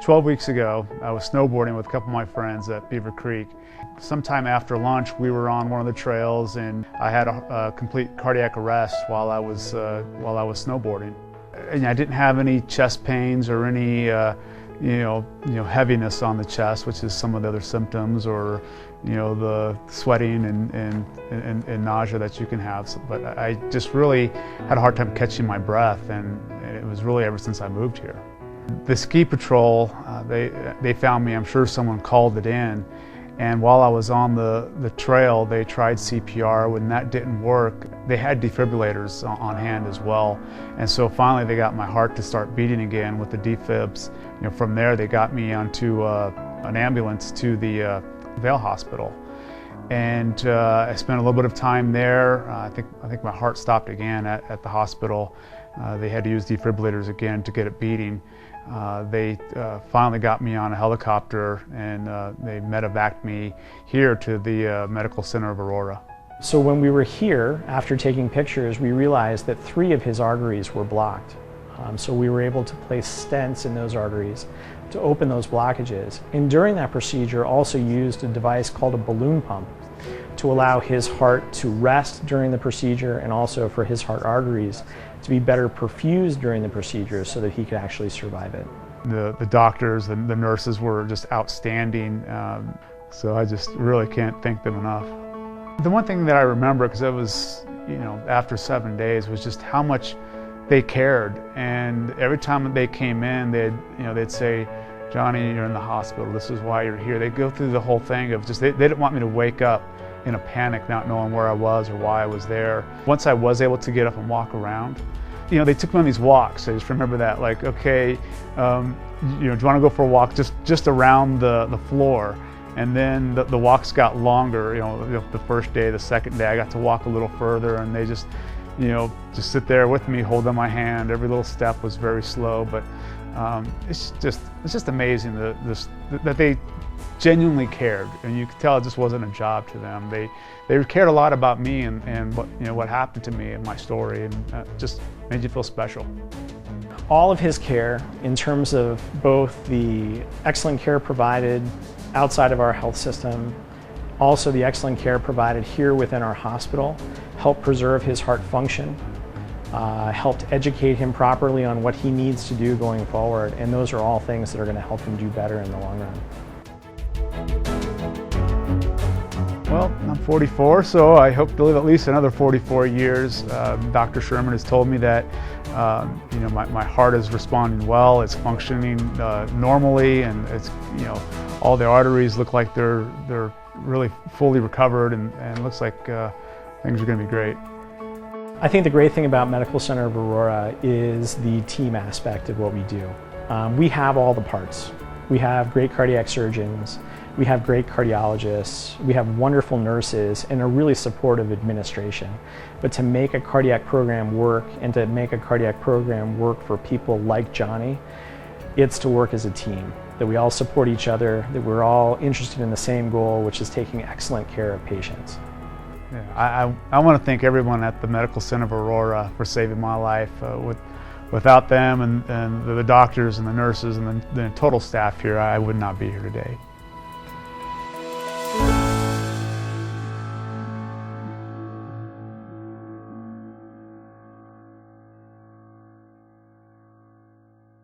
12 weeks ago, I was snowboarding with a couple of my friends at Beaver Creek. Sometime after lunch, we were on one of the trails, and I had a complete cardiac arrest while I was snowboarding. And I didn't have any chest pains or any heaviness on the chest, which is some of the other symptoms, or the sweating and nausea that you can have. But I just really had a hard time catching my breath, and it was really ever since I moved here. The ski patrol, they found me. I'm sure someone called it in, and while I was on the trail, they tried CPR. When that didn't work, they had defibrillators on hand as well, and so finally they got my heart to start beating again with the defibs. From there they got me onto an ambulance to the Vail Hospital, and I spent a little bit of time there. I think my heart stopped again at the hospital. They had to use defibrillators again to get it beating. They finally got me on a helicopter, and they medevaced me here to the Medical Center of Aurora. So when we were here, after taking pictures, we realized that 3 of his arteries were blocked. So we were able to place stents in those arteries to open those blockages. And during that procedure, also used a device called a balloon pump to allow his heart to rest during the procedure, and also for his heart arteries to be better perfused during the procedure so that he could actually survive it. The doctors and the nurses were just outstanding, so I just really can't thank them enough. The one thing that I remember, because it was after 7 days, was just how much they cared. And every time they came in, they'd say, "Johnny, you're in the hospital. This is why you're here." They'd go through the whole thing of just, they didn't want me to wake up in a panic, not knowing where I was or why I was there. Once I was able to get up and walk around, they took me on these walks. I just remember that, like, okay, do you want to go for a walk just around the floor? And then the walks got longer. The first day, the second day, I got to walk a little further, and they just sit there with me, holding my hand. Every little step was very slow, but it's just amazing that they genuinely cared, and you could tell it just wasn't a job to them. They cared a lot about me and what happened to me and my story, and just made you feel special. All of his care, in terms of both the excellent care provided outside of our health system, also the excellent care provided here within our hospital, helped preserve his heart function, helped educate him properly on what he needs to do going forward, and those are all things that are going to help him do better in the long run. Well, I'm 44, so I hope to live at least another 44 years. Dr. Sherman has told me that my heart is responding well, it's functioning normally, and it's all the arteries look like they're really fully recovered, and looks like things are going to be great. I think the great thing about Medical Center of Aurora is the team aspect of what we do. We have all the parts. We have great cardiac surgeons, we have great cardiologists, we have wonderful nurses, and a really supportive administration. But to make a cardiac program work, and to make a cardiac program work for people like Johnny, it's to work as a team, that we all support each other, that we're all interested in the same goal, which is taking excellent care of patients. Yeah, I want to thank everyone at the Medical Center of Aurora for saving my life. Without them and the doctors and the nurses and the total staff here, I would not be here today.